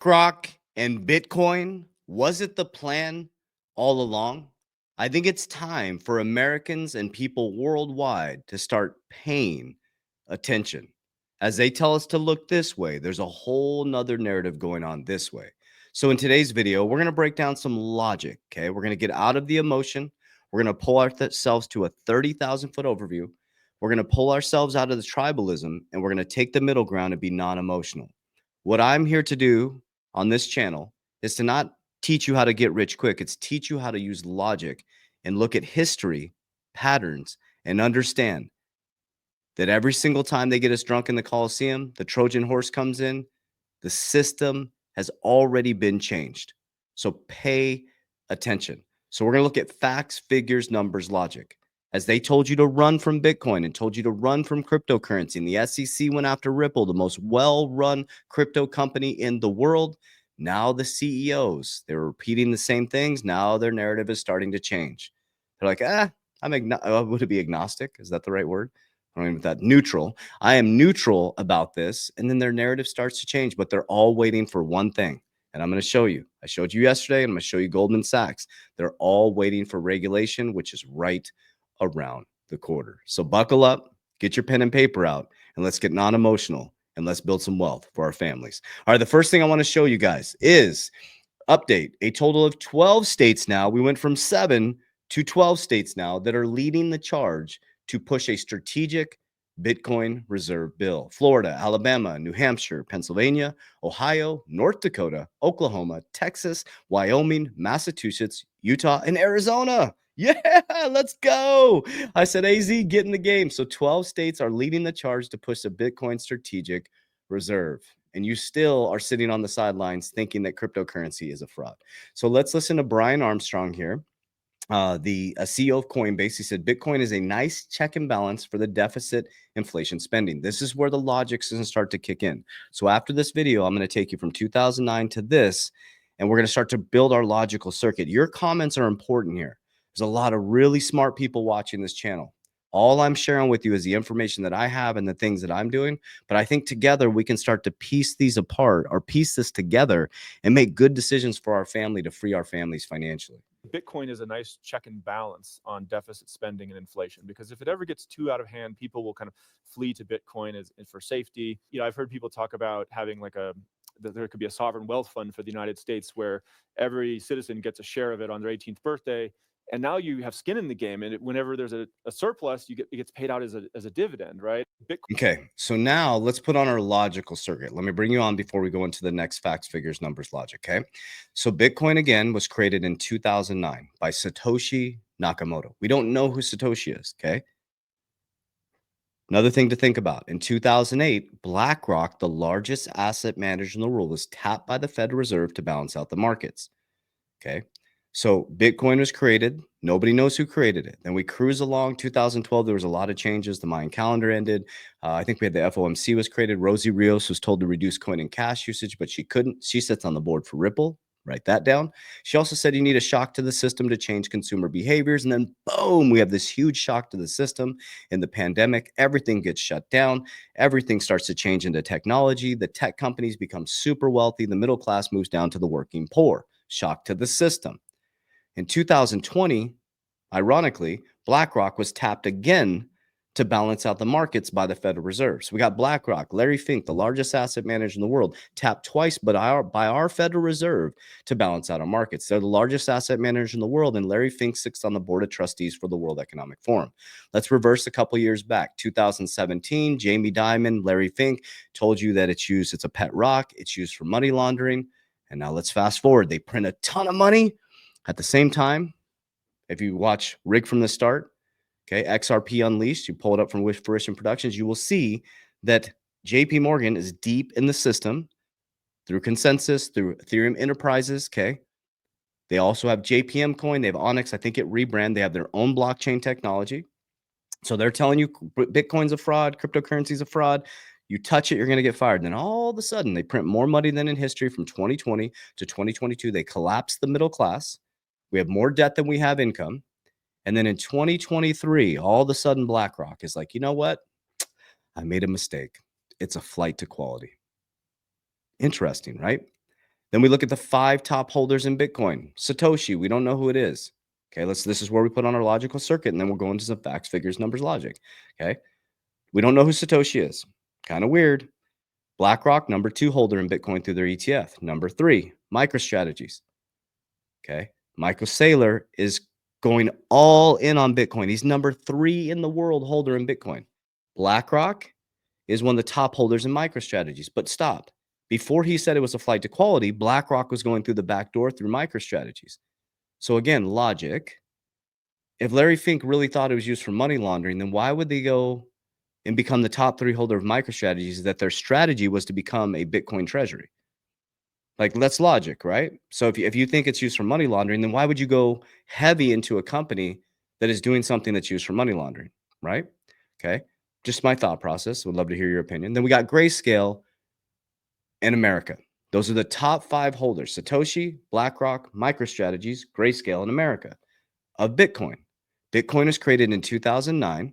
BlackRock and Bitcoin, was it the plan all along? I think it's time for Americans and people worldwide to start paying attention. As they tell us to look this way, there's a whole nother narrative going on this way. So in today's video, we're going to break down some logic, okay? We're going to get out of the emotion. We're going to pull ourselves to a 30,000 foot overview. We're going to pull ourselves out of the tribalism, and we're going to take the middle ground and be non-emotional. What I'm here to do on this channel is to not teach you how to get rich quick. It's teach you how to use logic and look at history, patterns, and understand that every single time they get us drunk in the Coliseum, the Trojan horse comes in, the system has already been changed. So pay attention. So we're going to look at facts, figures, numbers, logic. As they told you to run from Bitcoin and told you to run from cryptocurrency, and the SEC went after Ripple, the most well-run crypto company in the world, now the CEOs, they're repeating the same things. Now their narrative is starting to change. They're like, would it be agnostic? Is that the right word? I don't even know that. Neutral. I am neutral about this. And then their narrative starts to change, but they're all waiting for one thing. And I'm going to show you. I showed you yesterday, and I'm going to show you Goldman Sachs. They're all waiting for regulation, which is right around the corner. So buckle up, get your pen and paper out, and let's get non-emotional, and let's build some wealth for our families. All right, the first thing I want to show you guys is update. A total of 12 states now. We went from 7 to 12 states now that are leading the charge to push a strategic Bitcoin reserve bill. Florida, Alabama, New Hampshire, Pennsylvania, Ohio, North Dakota, Oklahoma, Texas, Wyoming, Massachusetts, Utah, and Arizona. Yeah, let's go. I said, AZ, get in the game. So 12 states are leading the charge to push a Bitcoin strategic reserve. And you still are sitting on the sidelines thinking that cryptocurrency is a fraud. So let's listen to Brian Armstrong here, the CEO of Coinbase. He said, Bitcoin is a nice check and balance for the deficit inflation spending. This is where the logic doesn't start to kick in. So after this video, I'm going to take you from 2009 to this, and we're going to start to build our logical circuit. Your comments are important here. There's a lot of really smart people watching this channel. All I'm sharing with you is the information that I have and the things that I'm doing. But I think together we can start to piece these apart or piece this together and make good decisions for our family to free our families financially. Bitcoin is a nice check and balance on deficit spending and inflation, because if it ever gets too out of hand, people will kind of flee to Bitcoin as for safety. You know, I've heard people talk about having like there could be a sovereign wealth fund for the United States where every citizen gets a share of it on their 18th birthday. And now you have skin in the game, and whenever there's a surplus, it gets paid out as a dividend, right? Bitcoin. Okay, so now let's put on our logical circuit. Let me bring you on before we go into the next facts, figures, numbers, logic. Okay, so Bitcoin again was created in 2009 by Satoshi Nakamoto. We don't know who Satoshi is. Okay. Another thing to think about, in 2008, BlackRock, the largest asset manager in the world, was tapped by the Federal Reserve to balance out the markets. Okay. So Bitcoin was created. Nobody knows who created it. Then we cruise along. 2012, there was a lot of changes. The Mayan calendar ended. I think we had the FOMC was created. Rosie Rios was told to reduce coin and cash usage, but she couldn't. She sits on the board for Ripple. Write that down. She also said you need a shock to the system to change consumer behaviors. And then boom, we have this huge shock to the system in the pandemic. Everything gets shut down. Everything starts to change into technology. The tech companies become super wealthy. The middle class moves down to the working poor. Shock to the system. In 2020, ironically, BlackRock was tapped again to balance out the markets by the Federal Reserve. So we got BlackRock, Larry Fink, the largest asset manager in the world, tapped twice by our Federal Reserve to balance out our markets. They're the largest asset manager in the world, and Larry Fink sits on the board of trustees for the World Economic Forum. Let's reverse a couple years back. 2017, Jamie Dimon, Larry Fink told you that it's a pet rock. It's used for money laundering. And now let's fast forward. They print a ton of money. At the same time, if you watch Rig from the Start, okay, XRP Unleashed, you pull it up from Wish Fruition Productions, you will see that JP Morgan is deep in the system through Consensus, through Ethereum Enterprises, okay? They also have JPM Coin, they have Onyx, I think it rebrand, they have their own blockchain technology. So they're telling you Bitcoin's a fraud, cryptocurrency's a fraud. You touch it, you're going to get fired. Then all of a sudden, they print more money than in history from 2020 to 2022. They collapse the middle class. We have more debt than we have income. And then in 2023, all of a sudden, BlackRock is like, you know what? I made a mistake. It's a flight to quality. Interesting, right? Then we look at the 5 top holders in Bitcoin. Satoshi, we don't know who it is. Okay, this is where we put on our logical circuit, and then we'll go into some facts, figures, numbers, logic. Okay, we don't know who Satoshi is. Kind of weird. BlackRock, number 2 holder in Bitcoin through their ETF. Number 3, MicroStrategies. Okay, Michael Saylor is going all in on Bitcoin. He's number 3 in the world holder in Bitcoin. BlackRock is one of the top holders in MicroStrategies. But stop. Before he said it was a flight to quality, BlackRock was going through the back door through MicroStrategies. So again, logic. If Larry Fink really thought it was used for money laundering, then why would they go and become the top 3 holder of MicroStrategies that their strategy was to become a Bitcoin treasury? Like, that's logic, right? So if you think it's used for money laundering, then why would you go heavy into a company that is doing something that's used for money laundering, right? Okay. Just my thought process. Would love to hear your opinion. Then we got Grayscale in America. Those are the top 5 holders: Satoshi, BlackRock, MicroStrategies, Grayscale in America of Bitcoin. Bitcoin was created in 2009,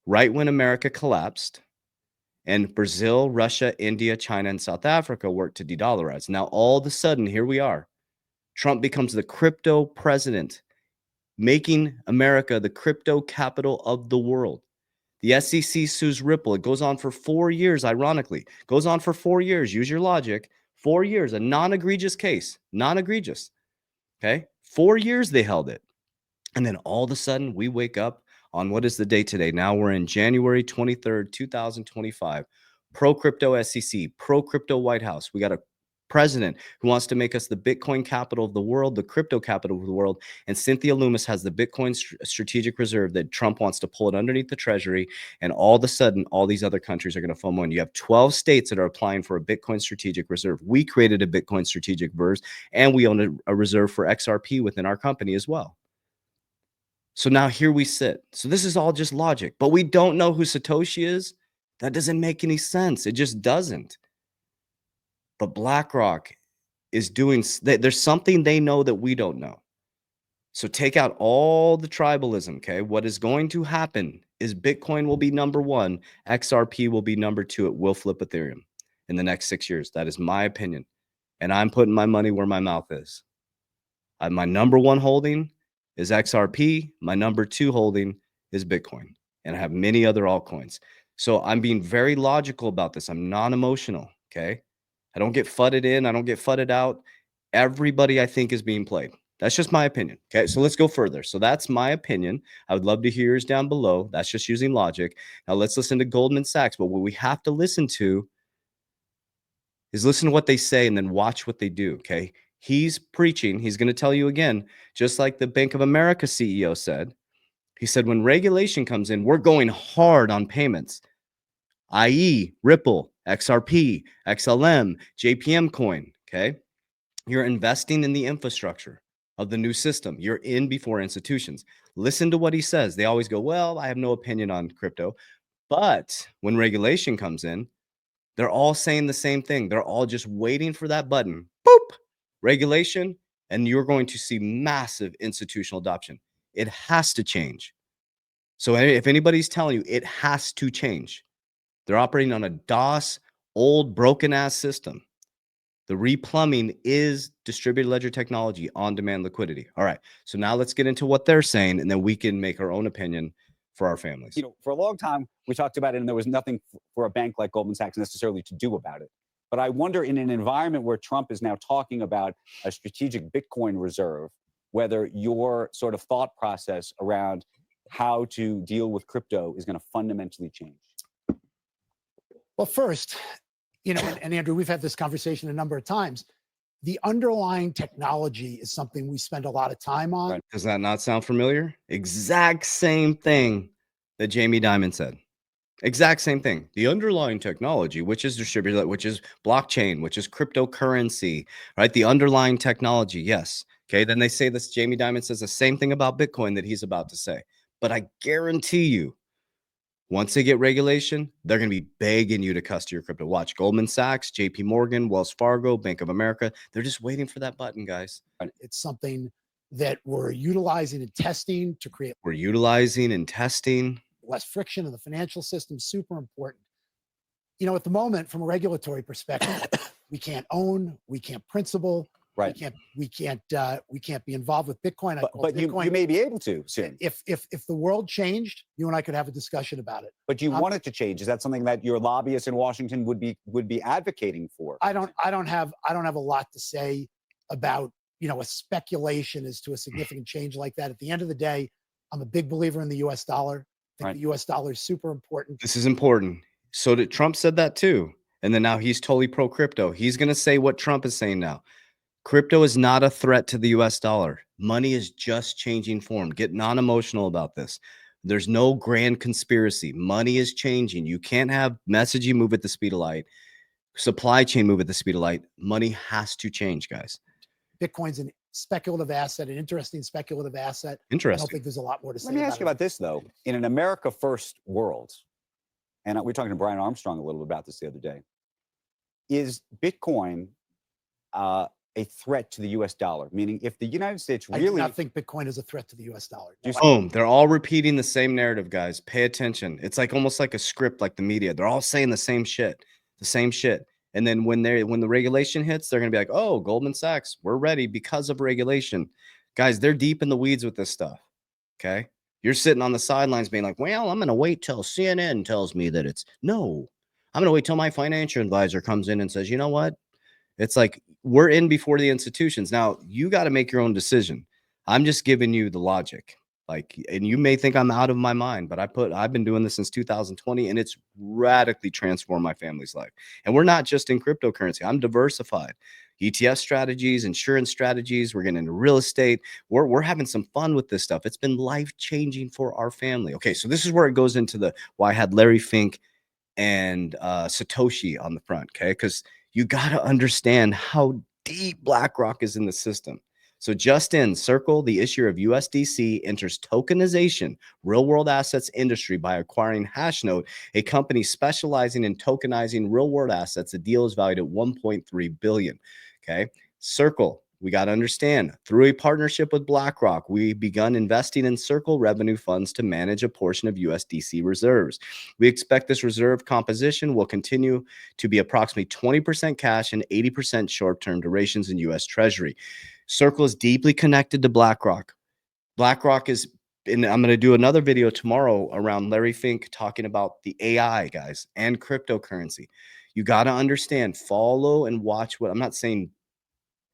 right when America collapsed, and Brazil, Russia, India, China, and South Africa worked to de-dollarize. Now, all of a sudden, here we are. Trump becomes the crypto president, making America the crypto capital of the world. The SEC sues Ripple. It goes on for 4 years, ironically. Goes on for 4 years. Use your logic. 4 years, a non-egregious case. Non-egregious. Okay? 4 years they held it. And then all of a sudden, we wake up on what is the date today? Now we're in January 23rd, 2025. Pro-crypto SEC, pro-crypto White House. We got a president who wants to make us the Bitcoin capital of the world, the crypto capital of the world. And Cynthia Loomis has the Bitcoin strategic reserve that Trump wants to pull it underneath the treasury. And all of a sudden, all these other countries are going to FOMO in. You have 12 states that are applying for a Bitcoin strategic reserve. We created a Bitcoin strategic reserve, and we own a reserve for XRP within our company as well. So now here we sit. So this is all just logic, but we don't know who Satoshi is. That doesn't make any sense. It just doesn't. But BlackRock is doing, there's something they know that we don't know. So take out all the tribalism, okay? What is going to happen is Bitcoin will be number 1, XRP will be number 2. It will flip Ethereum in the next 6 years. That is my opinion. And I'm putting my money where my mouth is. My number 1 holding is XRP. My number 2 holding is Bitcoin. And I have many other altcoins. So I'm being very logical about this. I'm non-emotional, okay? I don't get fudded in. I don't get fudded out. Everybody, I think, is being played. That's just my opinion, okay? So let's go further. So that's my opinion. I would love to hear yours down below. That's just using logic. Now let's listen to Goldman Sachs. But what we have to listen to is listen to what they say and then watch what they do, okay? He's preaching. He's going to tell you again, just like the Bank of America CEO said. He said, when regulation comes in, we're going hard on payments, i.e. Ripple, XRP, XLM, JPM coin, okay? You're investing in the infrastructure of the new system. You're in before institutions. Listen to what he says. They always go, well, I have no opinion on crypto. But when regulation comes in, they're all saying the same thing. They're all just waiting for that button. Boop. Regulation. And you're going to see massive institutional adoption. It has to change. So if anybody's telling you it has to change, they're operating on a DOS, old, broken-ass system. The replumbing is distributed ledger technology, on-demand liquidity. All right. So now let's get into what they're saying, and then we can make our own opinion for our families. For a long time, we talked about it, and there was nothing for a bank like Goldman Sachs necessarily to do about it. But I wonder, in an environment where Trump is now talking about a strategic Bitcoin reserve, whether your sort of thought process around how to deal with crypto is going to fundamentally change. Well, first, and Andrew, we've had this conversation a number of times. The underlying technology is something we spend a lot of time on. Right. Does that not sound familiar? Exact same thing that Jamie Dimon said. Exact same thing. The underlying technology, which is distributed, which is blockchain, which is cryptocurrency, right? The underlying technology, yes. Okay, then they say this, Jamie Dimon says the same thing about Bitcoin that he's about to say. But I guarantee you, once they get regulation, they're going to be begging you to custody your crypto. Watch Goldman Sachs, JP Morgan, Wells Fargo, Bank of America. They're just waiting for that button, guys. It's something that we're utilizing and testing to create. We're utilizing and testing. Less friction in the financial system, super important. At the moment, from a regulatory perspective, we can't own, we can't principal, Right. we can't be involved with Bitcoin. But you may be able to soon. If the world changed, you and I could have a discussion about it. But you want it to change. Is that something that your lobbyists in Washington would be advocating for? I don't have a lot to say about, you know, a speculation as to a significant change like that. At the end of the day, I'm a big believer in the US dollar. I think the US dollar is super important. This is important. So did Trump said that too. And then now he's totally pro crypto. He's going to say what Trump is saying now. Crypto is not a threat to the US dollar. Money is just changing form. Get non-emotional about this. There's no grand conspiracy. Money is changing. You can't have messaging move at the speed of light, supply chain move at the speed of light. Money has to change, guys. Bitcoin's an speculative asset, an interesting speculative asset. I Interesting. don't think there's a lot more to say. Let me ask you about this, though. In an America first world, and we were talking to Brian Armstrong a little bit about this the other day, is Bitcoin a threat to the US dollar? Meaning, if the United States really... I do not think Bitcoin is a threat to the US dollar. Boom. They're all repeating the same narrative, guys. Pay attention. It's like almost like a script, like the media. They're all saying the same shit. And then when the regulation hits, they're going to be like, oh, Goldman Sachs, we're ready because of regulation. Guys, they're deep in the weeds with this stuff. Okay. You're sitting on the sidelines being like, well, I'm going to wait till CNN tells me that it's no. I'm going to wait till my financial advisor comes in and says, you know what? It's like we're in before the institutions. Now you got to make your own decision. I'm just giving you the logic. Like, and you may think I'm out of my mind, but I've been doing this since 2020 and it's radically transformed my family's life. And we're not just in cryptocurrency. I'm diversified. ETF strategies, insurance strategies. We're getting into real estate. We're having some fun with this stuff. It's been life-changing for our family. Okay, so this is where it goes into why I had Larry Fink and Satoshi on the front, okay? Because you got to understand how deep BlackRock is in the system. So just in Circle, the issuer of USDC, enters tokenization, real-world assets industry by acquiring Hashnote, a company specializing in tokenizing real-world assets. The deal is valued at $1.3 billion. Okay, Circle, we got to understand, through a partnership with BlackRock, we begun investing in Circle revenue funds to manage a portion of USDC reserves. We expect this reserve composition will continue to be approximately 20% cash and 80% short-term durations in US Treasury. Circle is deeply connected to BlackRock. BlackRock is, and I'm going to do another video tomorrow around Larry Fink talking about the AI, guys, and cryptocurrency. You got to understand, follow and watch what I'm not saying.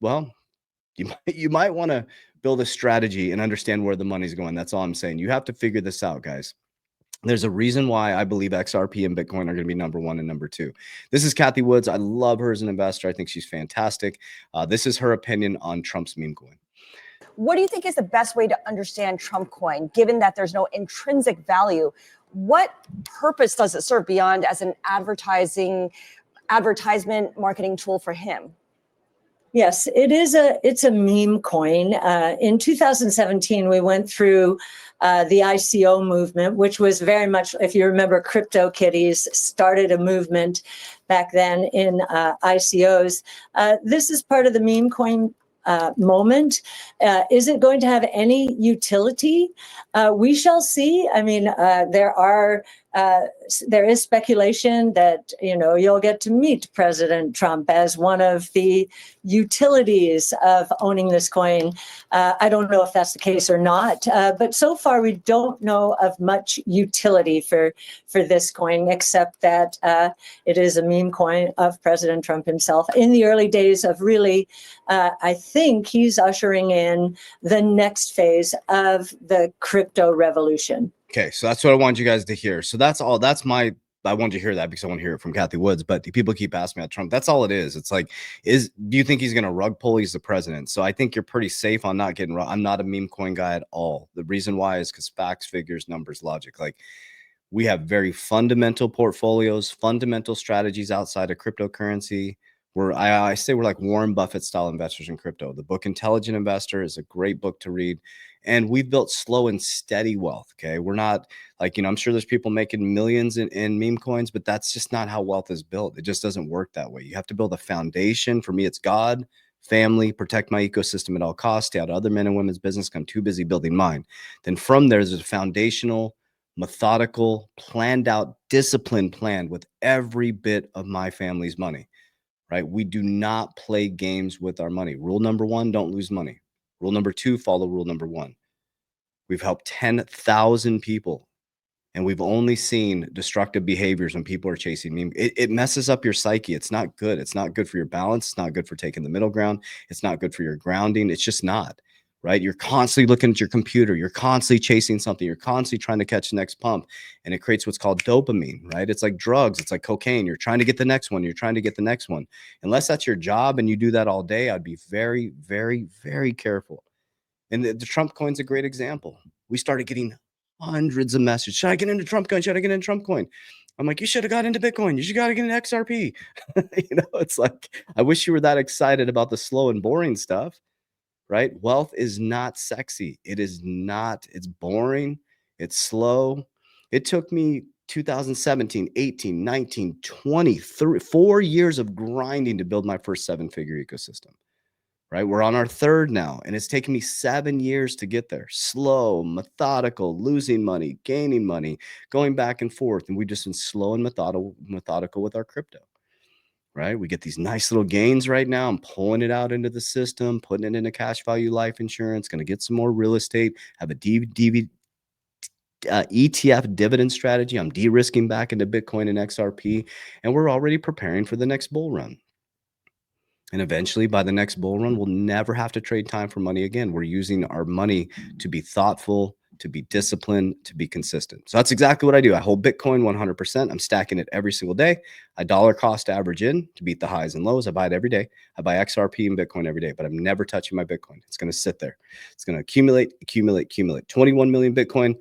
Well, you might want to build a strategy and understand where the money's going. That's all I'm saying. You have to figure this out, guys. There's a reason why I believe XRP and Bitcoin are going to be number one and number two. This is Kathy Woods. I love her as an investor. I think she's fantastic. This is her opinion on Trump's meme coin. What do you think is the best way to understand Trump coin, given that there's no intrinsic value? What purpose does it serve beyond as an advertisement marketing tool for him? Yes, it's a meme coin. In 2017, we went through the ICO movement, which was very much, if you remember, CryptoKitties started a movement back then in ICOs. This is part of the meme coin moment. Is it going to have any utility? We shall see. I mean, there is speculation that, you know, you'll get to meet President Trump as one of the utilities of owning this coin. I don't know if that's the case or not, but so far we don't know of much utility for this coin, except that it is a meme coin of President Trump himself. In the early days of really, I think he's ushering in the next phase of the crypto revolution. Okay, so that's what I want you guys to hear. So that's all. I wanted to hear that because I want to hear it from Kathy Woods. But people keep asking me about Trump. That's all it is. It's like, do you think he's going to rug pull? He's the president. So I think you're pretty safe on not getting. I'm not a meme coin guy at all. The reason why is because facts, figures, numbers, logic. Like, we have very fundamental portfolios, fundamental strategies outside of cryptocurrency. I say we're like Warren Buffett style investors in crypto. The book Intelligent Investor is a great book to read. And we've built slow and steady wealth. Okay. We're not like, I'm sure there's people making millions in meme coins, but that's just not how wealth is built. It just doesn't work that way. You have to build a foundation. For me, it's God, family, protect my ecosystem at all costs, stay out of other men and women's business. I'm too busy building mine. Then from there, there's a foundational, methodical, planned out, disciplined plan with every bit of my family's money. right? We do not play games with our money. Rule number 1, don't lose money. Rule number 2, follow rule number 1. We've helped 10,000 people, and we've only seen destructive behaviors when people are chasing meme. It messes up your psyche. It's not good. It's not good for your balance. It's not good for taking the middle ground. It's not good for your grounding. It's just not, right? You're constantly looking at your computer. You're constantly chasing something. You're constantly trying to catch the next pump, and it creates what's called dopamine, right? It's like drugs. It's like cocaine. You're trying to get the next one. You're trying to get the next one. Unless that's your job and you do that all day, I'd be very, very, very careful. And the Trump coin's a great example. We started getting hundreds of messages. Should I get into Trump coin? Should I get into Trump coin? I'm like, you should have got into Bitcoin. You should got to get into XRP. It's like, I wish you were that excited about the slow and boring stuff, right? Wealth is not sexy. It is not. It's boring. It's slow. It took me 2017, 18, 19, 20, 4 years of grinding to build my first 7-figure ecosystem. Right? We're on our 3rd now, and it's taken me 7 years to get there. Slow, methodical, losing money, gaining money, going back and forth. And we've just been slow and methodical with our crypto, right? We get these nice little gains right now. I'm pulling it out into the system, putting it into cash value life insurance, going to get some more real estate, have a ETF dividend strategy. I'm de-risking back into Bitcoin and XRP, and we're already preparing for the next bull run. And eventually, by the next bull run, we'll never have to trade time for money again. We're using our money to be thoughtful, to be disciplined, to be consistent. So that's exactly what I do. I hold Bitcoin 100%. I'm stacking it every single day. I dollar cost average in to beat the highs and lows. I buy it every day. I buy XRP and Bitcoin every day, but I'm never touching my Bitcoin. It's going to sit there. It's going to accumulate. 21 million Bitcoin.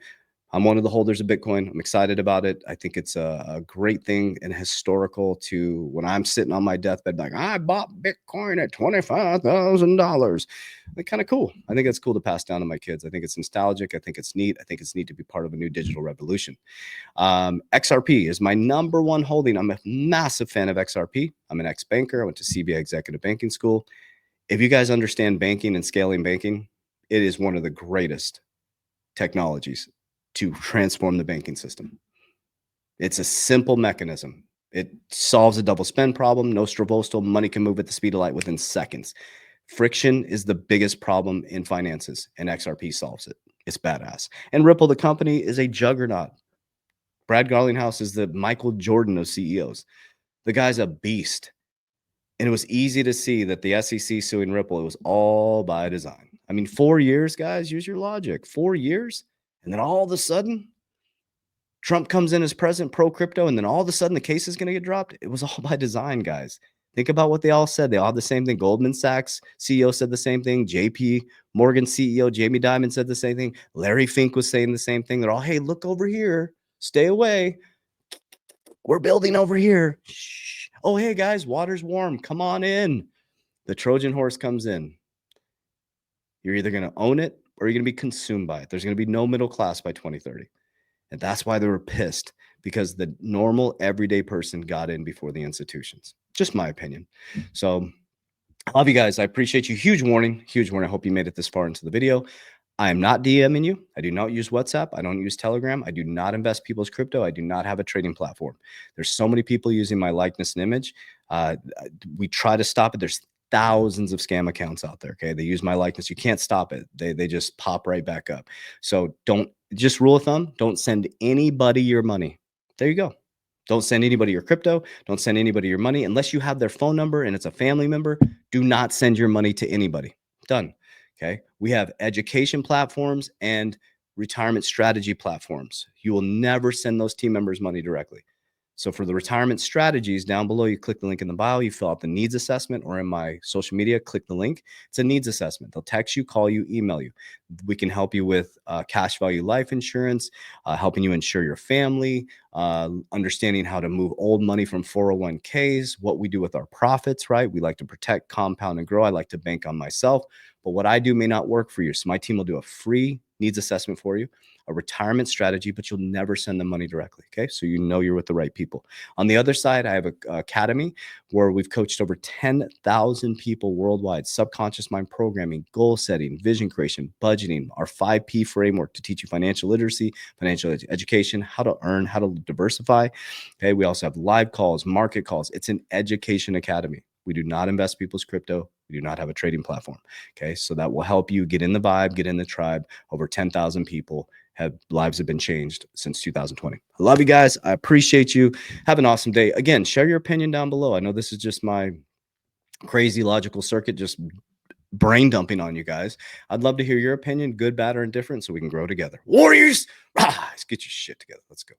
I'm one of the holders of Bitcoin. I'm excited about it. I think it's a great thing and historical to when I'm sitting on my deathbed, like, I bought Bitcoin at $25,000. Like, kind of cool. I think it's cool to pass down to my kids. I think it's nostalgic. I think it's neat. I think it's neat to be part of a new digital revolution. XRP is my number 1 holding. I'm a massive fan of XRP. I'm an ex-banker. I went to CBA Executive Banking School. If you guys understand banking and scaling banking, it is one of the greatest technologies to transform the banking system. It's a simple mechanism. It solves a double spend problem. No stravostal. Money can move at the speed of light within seconds. Friction is the biggest problem in finances, and XRP solves it. It's badass. And Ripple, the company, is a juggernaut. Brad Garlinghouse is the Michael Jordan of CEOs. The guy's a beast. And it was easy to see that the SEC suing Ripple, it was all by design. I mean, 4 years, guys, use your logic. 4 years. And then all of a sudden, Trump comes in as president, pro-crypto, and then all of a sudden the case is going to get dropped. It was all by design, guys. Think about what they all said. They all had the same thing. Goldman Sachs CEO said the same thing. JP Morgan CEO Jamie Dimon said the same thing. Larry Fink was saying the same thing. They're all, hey, look over here. Stay away. We're building over here. Shh. Oh, hey, guys, water's warm. Come on in. The Trojan horse comes in. You're either going to own it or you're going to be consumed by it. There's going to be no middle class by 2030. And that's why they were pissed, because the normal everyday person got in before the institutions. Just my opinion. So I love you guys. I appreciate you. Huge warning. Huge warning. I hope you made it this far into the video. I am not DMing you. I do not use WhatsApp. I don't use Telegram. I do not invest people's crypto. I do not have a trading platform. There's so many people using my likeness and image. We try to stop it. There's thousands of scam accounts out there. Okay. They use my likeness. You can't stop it. They just pop right back up. So don't, just rule of thumb, don't send anybody your money. There you go. Don't send anybody your crypto. Don't send anybody your money unless you have their phone number and it's a family member. Do not send your money to anybody. Done. Okay. We have education platforms and retirement strategy platforms. You will never send those team members money directly. So for the retirement strategies, down below, you click the link in the bio, you fill out the needs assessment, or in my social media, click the link. It's a needs assessment. They'll text you, call you, email you. We can help you with cash value life insurance, helping you insure your family, understanding how to move old money from 401ks, what we do with our profits, right? We like to protect, compound, and grow. I like to bank on myself, but what I do may not work for you. So my team will do a free needs assessment for you, a retirement strategy, but you'll never send them money directly. Okay. So you know you're with the right people. On the other side, I have an academy where we've coached over 10,000 people worldwide, subconscious mind programming, goal setting, vision creation, budgeting, our 5P framework to teach you financial literacy, financial education, how to earn, how to diversify. Okay. We also have live calls, market calls. It's an education academy. We do not invest people's crypto. We do not have a trading platform. Okay. So that will help you get in the vibe, get in the tribe. Over 10,000 people lives have been changed since 2020. I love you guys. I appreciate you. Have an awesome day. Again, share your opinion down below. I know this is just my crazy logical circuit, just brain dumping on you guys. I'd love to hear your opinion, good, bad, or indifferent, so we can grow together. Warriors, rise, get your shit together. Let's go.